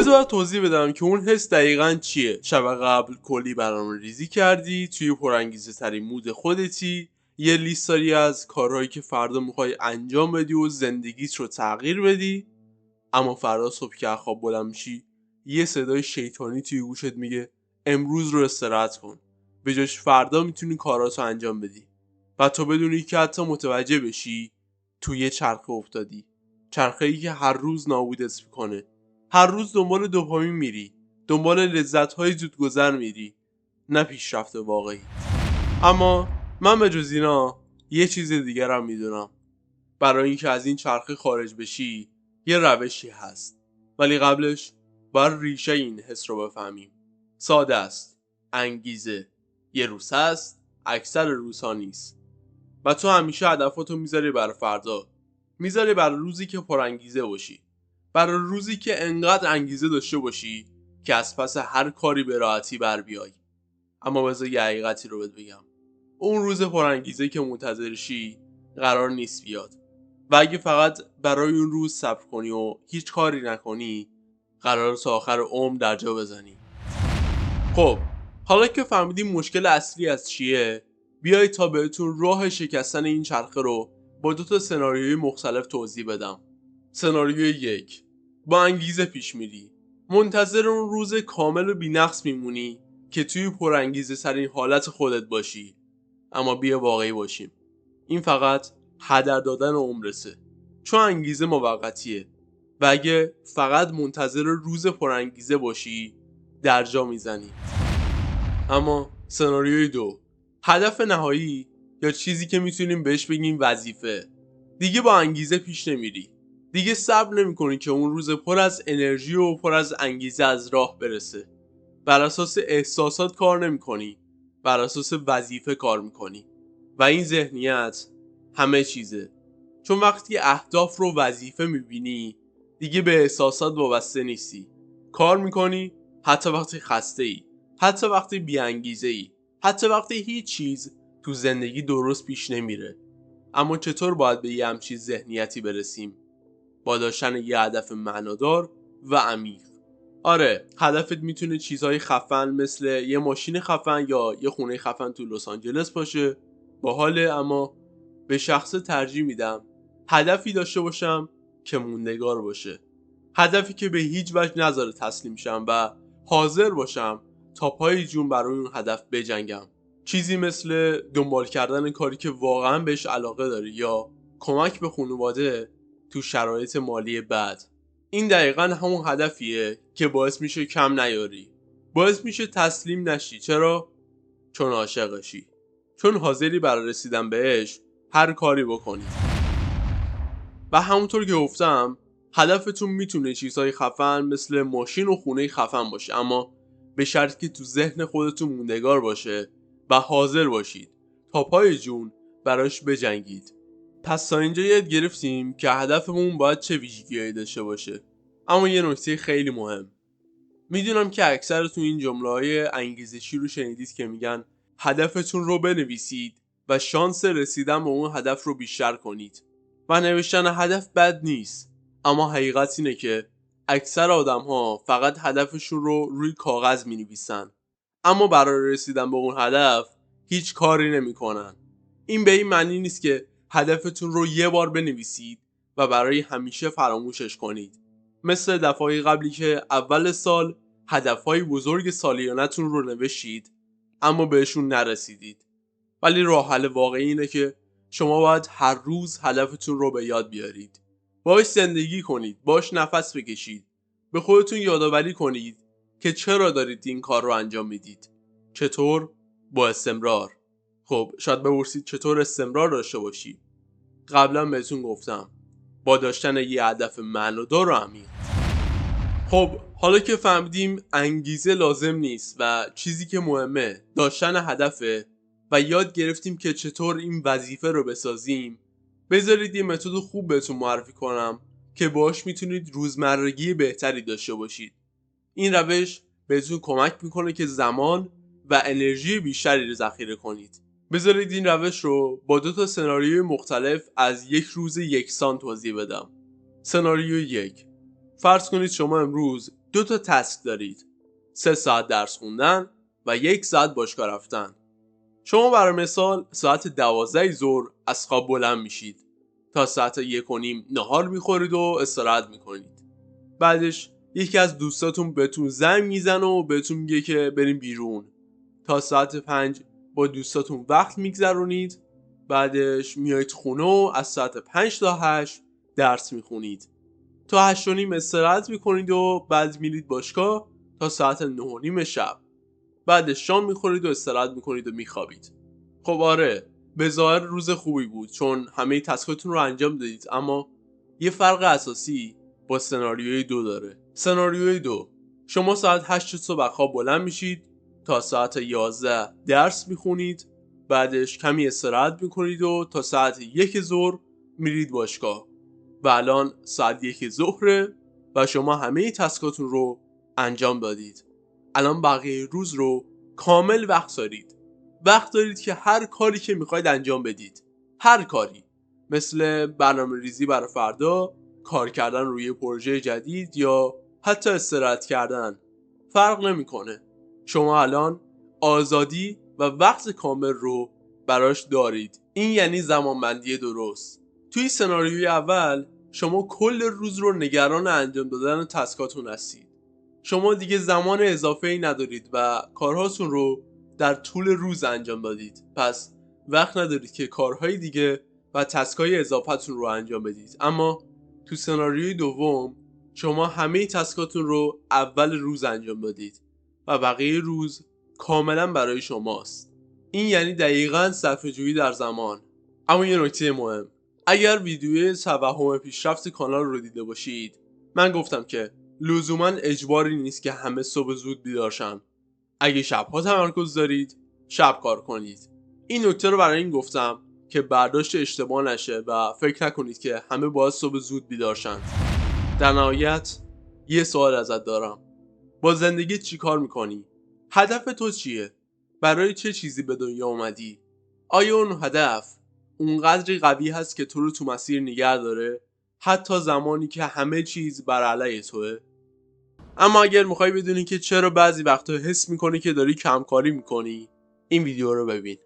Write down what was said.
بذار توضیح بدم که اون حس دقیقاً چیه. شب قبل کلی برنامه‌ریزی کردی، توی پرانگیزه ترین مود خودتی، یه لیست داری از کارهایی که فردا میخوای انجام بدی و زندگیت رو تغییر بدی، اما فردا صبح که از خواب بلند میشی یه صدای شیطانی توی گوشت میگه امروز رو استراحت کن، به جاش فردا میتونی کاراتو انجام بدی. و تو بدونی که حتی متوجه بشی توی یه چرخه افتادی، چرخه‌ای که هر روز نابودت میکنه. هر روز دنبال دوپامین میری، دنبال لذت‌های زودگذر میری، نه پیشرفت واقعی. اما من به جز اینا یه چیز دیگر هم میدونم. برای اینکه از این چرخه خارج بشی یه روشی هست، ولی قبلش باید ریشه این حس رو بفهمیم. ساده است. انگیزه. یه روز هست، اکثر روزها نیست. و تو همیشه هدفاتو میذاری برای فردا، میذاری برای روزی که پرانگیزه باشی، برای روزی که انقدر انگیزه داشته باشی که از پس هر کاری به راحتی بر بیای. اما بذار یه حقیقتی رو بهت بگم، اون روز پرانگیزه که منتظرشی قرار نیست بیاد. و اگه فقط برای اون روز صبر کنی و هیچ کاری نکنی، قرار تا آخر عمر در جا بزنی. خب حالا که فهمیدیم مشکل اصلی از چیه، بیایید تا بهتون راه شکستن این چرخه رو با 2 سناریوی مختلف توضیح بدم. سناریوی 1، با انگیزه پیش میری، منتظر اون روز کامل و بی‌نقص میمونی که توی پرانگیزه ترین حالت خودت باشی. اما بیا واقعی باشیم، این فقط هدر دادن عمرسه، چون انگیزه موقتیه و اگه فقط منتظر روز پرانگیزه باشی در جا میزنی. اما سناریوی 2، هدف نهایی یا چیزی که میتونیم بهش بگیم وظیفه، دیگه با انگیزه پیش نمیری، دیگه صبر نمیکنی که اون روز پر از انرژی و پر از انگیزه از راه برسه. بر اساس احساسات کار نمیکنی، بر اساس وظیفه کار میکنی. و این ذهنیت همه چیزه، چون وقتی اهداف رو وظیفه میبینی دیگه به احساسات وابسته نیستی، کار میکنی حتی وقتی خسته ای، حتی وقتی بیانگیزه ای، حتی وقتی هیچ چیز تو زندگی درست پیش نمیره. اما چطور باید به یه همچین ذهنیتی برسیم؟ با داشتن یه هدف معنادار و عمیق. آره، هدفت میتونه چیزهای خفن مثل یه ماشین خفن یا یه خونه خفن تو لس آنجلس باشه، باحاله، اما به شخص ترجیح میدم هدفی داشته باشم که موندگار باشه. هدفی که به هیچ وجه نذاره تسلیم شم و حاضر باشم تا پای جون برای اون هدف بجنگم. چیزی مثل دنبال کردن کاری که واقعا بهش علاقه داری یا کمک به خانواده تو شرایط مالی بد. این دقیقاً همون هدفیه که باعث میشه کم نیاری، باعث میشه تسلیم نشی. چرا؟ چون عاشقشی، چون حاضری برای رسیدن بهش هر کاری بکنی. و همونطور که گفتم هدفتون میتونه چیزهای خفن مثل ماشین و خونه خفن باشه، اما به شرطی که تو ذهن خودتون موندگار باشه و حاضر باشید تا پای جون براش بجنگید. پس تا اینجا یاد گرفتیم که هدفمون باید چه ویژگی‌هایی داشته باشه. اما یه نکته خیلی مهم، میدونم که اکثرتون این جمله‌های انگیزشی رو شنیدید که میگن هدفتون رو بنویسید و شانس رسیدن به اون هدف رو بیشتر کنید. و نوشتن هدف بد نیست، اما حقیقت اینه که اکثر آدم‌ها فقط هدفشون رو روی کاغذ می‌نویسن، اما برای رسیدن به اون هدف هیچ کاری نمی‌کنن. این به این معنی نیست که هدفتون رو یه بار بنویسید و برای همیشه فراموشش کنید. مثل دفعه قبلی که اول سال هدفهای بزرگ سالیانتون رو نوشتید اما بهشون نرسیدید. ولی راه حل واقعی اینه که شما باید هر روز هدفتون رو به یاد بیارید، باش زندگی کنید، باش نفس بکشید، به خودتون یادآوری کنید که چرا دارید این کار رو انجام میدید. چطور؟ با استمرار. خب شاید بپرسید چطور استمرار داشته باشی؟ قبلا بهتون گفتم، با داشتن یه هدف معنادار و عمیق. خب حالا که فهمیدیم انگیزه لازم نیست و چیزی که مهمه داشتن هدفه و یاد گرفتیم که چطور این وظیفه رو بسازیم، بذارید یه متد خوب بهتون معرفی کنم که باهاش میتونید روزمرگی بهتری داشته باشید. این روش بهتون کمک میکنه که زمان و انرژی بیشتری رو ذخیره کنید. بذارید این روش رو با 2 سناریوی مختلف از یک روز یکسان توضیح بدم. سناریو 1، فرض کنید شما امروز 2 تا تسک دارید. 3 ساعت درس خوندن و 1 ساعت باشگاه رفتن. شما برای مثال ساعت 12 ظهر از خواب بلند میشید. تا ساعت 1:30 نهار میخورید و استراحت میکنید. بعدش یکی از دوستاتون بهتون زنگ میزنه و بهتون میگه که بریم بیرون. تا ساعت 5 با دوستاتون وقت میگذرونید. بعدش میایید خونه و از ساعت 5 تا 8 درس میخونید. تا 8:30 استراحت میکنید و بعد میرید باشگاه تا ساعت 9:30 شب. بعدش شام میخورید و استراحت میکنید و میخوابید. خب آره، به ظاهر روز خوبی بود چون همه تسکاتون رو انجام دادید، اما یه فرق اساسی با سناریوی 2 داره. سناریوی 2 شما ساعت 8 صبح خواب بلند میشید، تا ساعت 11 درس میخونید، بعدش کمی استراحت میکنید و تا ساعت 1 ظهر میرید باشگاه. و الان ساعت 1 ظهره و شما همه تسکاتون رو انجام دادید. الان بقیه روز رو کامل وقت دارید که هر کاری که میخواید انجام بدید. هر کاری، مثل برنامه ریزی برای فردا، کار کردن روی پروژه جدید یا حتی استراحت کردن. فرق نمیکنه. شما الان آزادی و وقت کامل رو براش دارید. این یعنی زمانبندی درست. توی سناریوی اول شما کل روز رو نگران انجام دادن تسکاتون هستید. شما دیگه زمان اضافه‌ای ندارید و کارهاتون رو در طول روز انجام دادید. پس وقت ندارید که کارهای دیگه و تسکای اضافتون رو انجام بدید. اما تو سناریوی دوم شما همه تسکاتون رو اول روز انجام دادید و بقیه روز کاملا برای شماست. این یعنی دقیقاً صرفه‌جویی در زمان. اما یه نکته مهم، اگر ویدیوی توهم پیشرفت کانال رو دیده باشید، من گفتم که لزوما اجباری نیست که همه صبح زود بیدار شن. اگه شبها تمرکز دارید، شب کار کنید. این نکته رو برای این گفتم که برداشت اشتباه نشه و فکر نکنید که همه باید صبح زود بیدار شن. در نهایت یه سوال ازت دارم. با زندگی چی کار میکنی؟ هدف تو چیه؟ برای چه چیزی به دنیا اومدی؟ آیا اون هدف اونقدری قوی هست که تو رو تو مسیر نگه داره، حتی زمانی که همه چیز بر علیه توه؟ اما اگر میخوای بدونی که چرا بعضی وقتا حس میکنی که داری کمکاری میکنی، این ویدیو رو ببین.